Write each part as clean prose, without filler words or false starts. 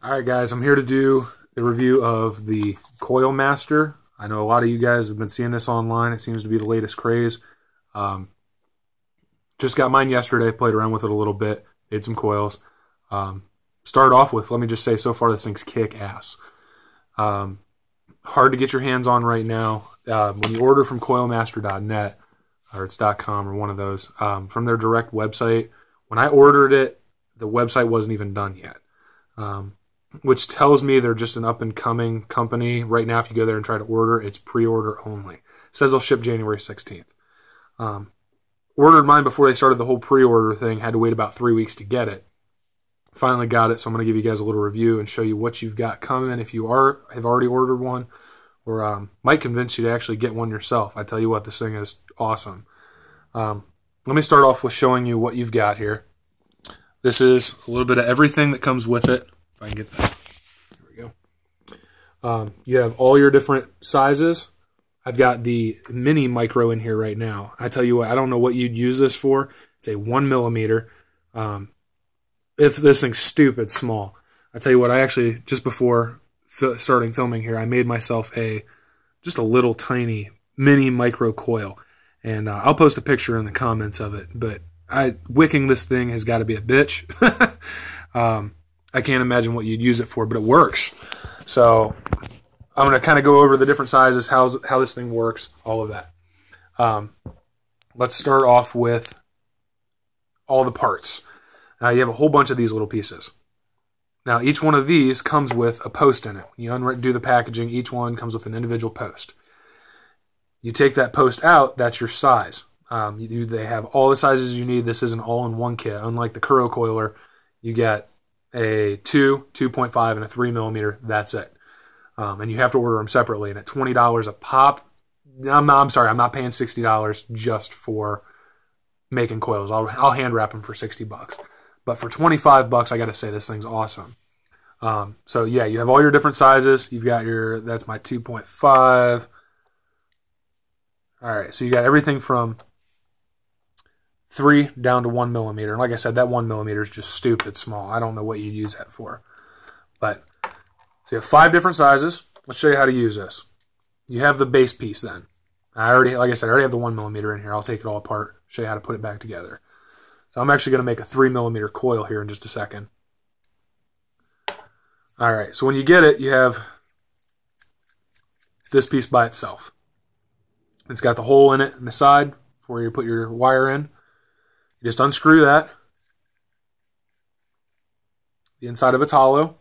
Alright guys, I'm here to do the review of the Coil Master. I know a lot of you guys have been seeing this online. It seems to be the latest craze. Just got mine yesterday, played around with it a little bit, made some coils. Started off with, let me just say, so far this thing's kick-ass. Hard to get your hands on right now. When you order from coilmaster.net, or it's .com or one of those, from their direct website, when I ordered it, the website wasn't even done yet. Which tells me they're just an up-and-coming company. Right now, if you go there and try to order, it's pre-order only. It says they'll ship January 16th. Ordered mine before they started the whole pre-order thing. Had to wait about 3 weeks to get it. Finally got it, so I'm going to give you guys a little review and show you what you've got coming if you have already ordered one, or might convince you to actually get one yourself. I tell you what, this thing is awesome. Let me start off with showing you what you've got here. This is a little bit of everything that comes with it. If I can get that. There we go. You have all your different sizes. I've got the mini micro in here right now. I tell you what, I don't know what you'd use this for. It's a 1mm. If this thing's stupid small. I tell you what, I actually, just before starting filming here, I made myself just a little tiny mini micro coil. And I'll post a picture in the comments of it. But wicking this thing has got to be a bitch. I can't imagine what you'd use it for, but it works. So I'm going to kind of go over the different sizes, how this thing works, all of that. Let's start off with all the parts. You have a whole bunch of these little pieces. Now, each one of these comes with a post in it. When you undo the packaging, each one comes with an individual post. You take that post out, that's your size. They have all the sizes you need. This is an all-in-one kit. Unlike the Coil coiler, you get a 2, 2.5, and a 3mm. That's it. And you have to order them separately. And at $20 a pop, I'm sorry, I'm not paying $60 just for making coils. I'll hand wrap them for $60. But for $25, I got to say this thing's awesome. So yeah, you have all your different sizes. You've got that's my 2.5. All right, so you got everything from 3 down to 1mm. And like I said, that 1mm is just stupid small. I don't know what you'd use that for. But so you have 5 different sizes. Let's show you how to use this. You have the base piece then. Like I said, I already have the 1mm in here. I'll take it all apart, show you how to put it back together. So I'm actually going to make a 3mm coil here in just a second. All right, so when you get it, you have this piece by itself. It's got the hole in it in the side where you put your wire in. You just unscrew that. The inside of it's hollow.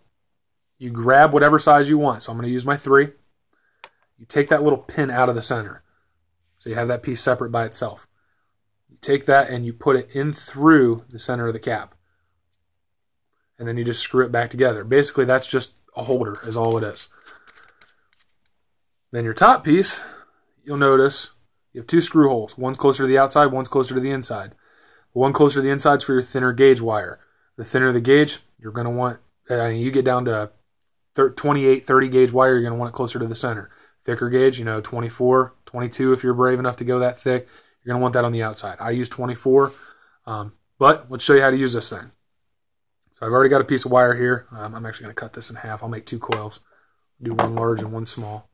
You grab whatever size you want. So I'm going to use my 3. You take that little pin out of the center. So you have that piece separate by itself. You take that and you put it in through the center of the cap. And then you just screw it back together. Basically, that's just a holder is all it is. Then your top piece, you'll notice you have 2 screw holes. One's closer to the outside, one's closer to the inside. The one closer to the inside is for your thinner gauge wire. The thinner the gauge, you're going to want, you get down to 28, 30 gauge wire, you're going to want it closer to the center. Thicker gauge, 24, 22 if you're brave enough to go that thick, you're going to want that on the outside. I use 24, but let's show you how to use this thing. So I've already got a piece of wire here. I'm actually going to cut this in half. I'll make 2 coils. Do one large and one small.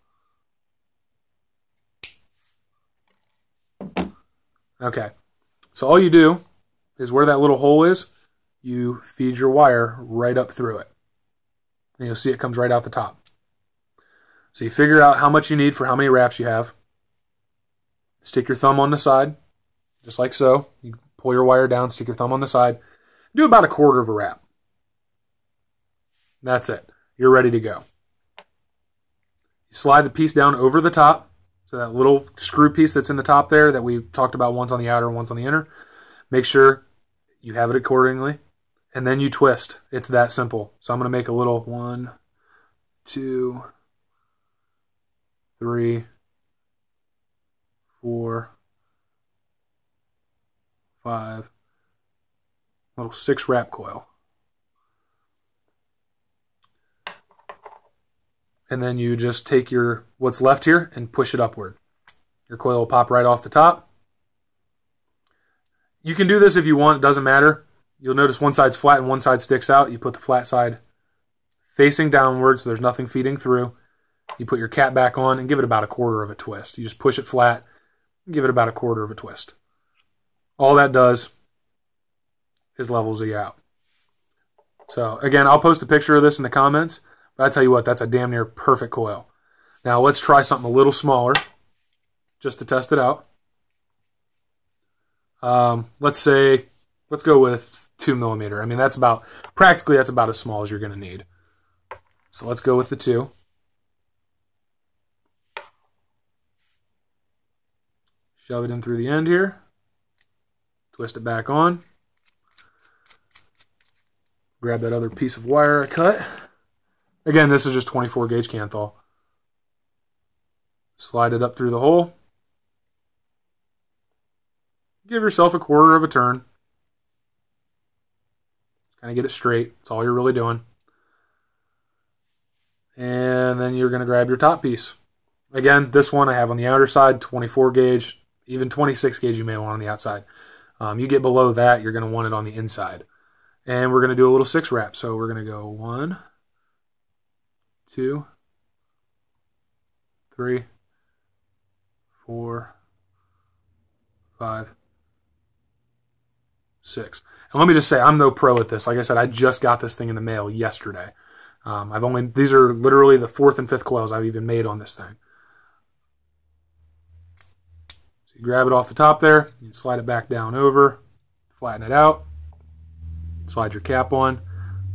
Okay, so all you do is where that little hole is, you feed your wire right up through it. And you'll see it comes right out the top. So you figure out how much you need for how many wraps you have. Stick your thumb on the side, just like so. You pull your wire down, stick your thumb on the side. Do about 1/4 of a wrap. That's it. You're ready to go. You slide the piece down over the top. So that little screw piece that's in the top there that we talked about, once on the outer and once on the inner. Make sure you have it accordingly. And then you twist. It's that simple. So I'm going to make a little 1, 2, 3, 4, 5, little 6 wrap coil. And then you just take what's left here and push it upward. Your coil will pop right off the top. You can do this if you want, it doesn't matter. You'll notice one side's flat and one side sticks out. You put the flat side facing downward so there's nothing feeding through. You put your cap back on and give it about a quarter of a twist. You just push it flat and give it about a quarter of a twist. All that does is levels you out. So again, I'll post a picture of this in the comments, but I tell you what, that's a damn near perfect coil. Now let's try something a little smaller just to test it out. Let's go with 2 millimeter. I mean, that's about as small as you're going to need. So let's go with the 2. Shove it in through the end here. Twist it back on. Grab that other piece of wire I cut. Again, this is just 24 gauge Canthal. Slide it up through the hole. Give yourself a quarter of a turn. Kind of get it straight. That's all you're really doing. And then you're going to grab your top piece. Again, this one I have on the outer side, 24 gauge, even 26 gauge you may want on the outside. You get below that, you're going to want it on the inside. And we're going to do a little 6 wrap. So we're going to go 1, 2, 3, 4, 5, 6. And let me just say, I'm no pro at this. Like I said, I just got this thing in the mail yesterday. These are literally the 4th and 5th coils I've even made on this thing. So you grab it off the top there, you slide it back down over, flatten it out, slide your cap on,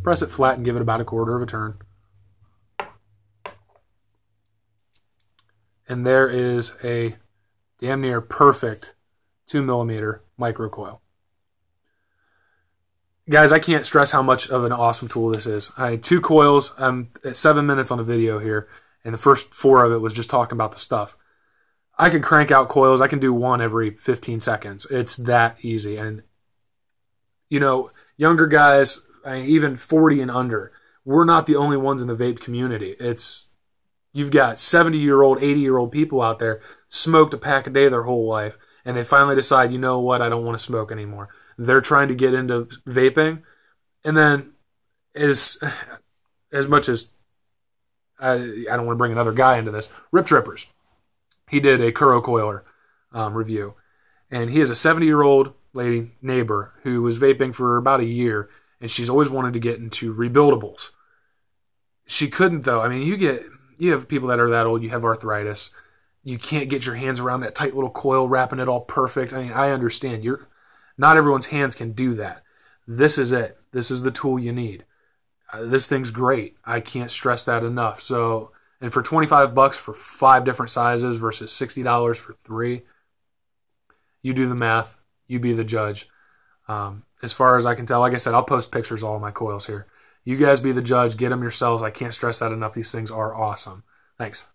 press it flat and give it about a quarter of a turn. And there is a damn near perfect 2 millimeter micro coil. Guys, I can't stress how much of an awesome tool this is. I had 2 coils. I'm at 7 minutes on the video here, and the first 4 of it was just talking about the stuff. I can crank out coils. I can do one every 15 seconds. It's that easy. And, you know, younger guys, even 40 and under, we're not the only ones in the vape community. You've got 70-year-old, 80-year-old people out there smoked a pack a day their whole life, and they finally decide, you know what, I don't want to smoke anymore. They're trying to get into vaping, and then as much as I don't want to bring another guy into this, Rip Trippers, he did a Kuro Coiler review, and he has a 70-year-old lady neighbor who was vaping for about a year, and she's always wanted to get into rebuildables. She couldn't though. I mean, you have people that are that old, you have arthritis, you can't get your hands around that tight little coil, wrapping it all perfect. I mean, I understand. Not everyone's hands can do that. This is it. This is the tool you need. This thing's great. I can't stress that enough. So, and for $25 for 5 different sizes versus $60 for 3, you do the math. You be the judge. As far as I can tell, like I said, I'll post pictures of all my coils here. You guys be the judge. Get them yourselves. I can't stress that enough. These things are awesome. Thanks.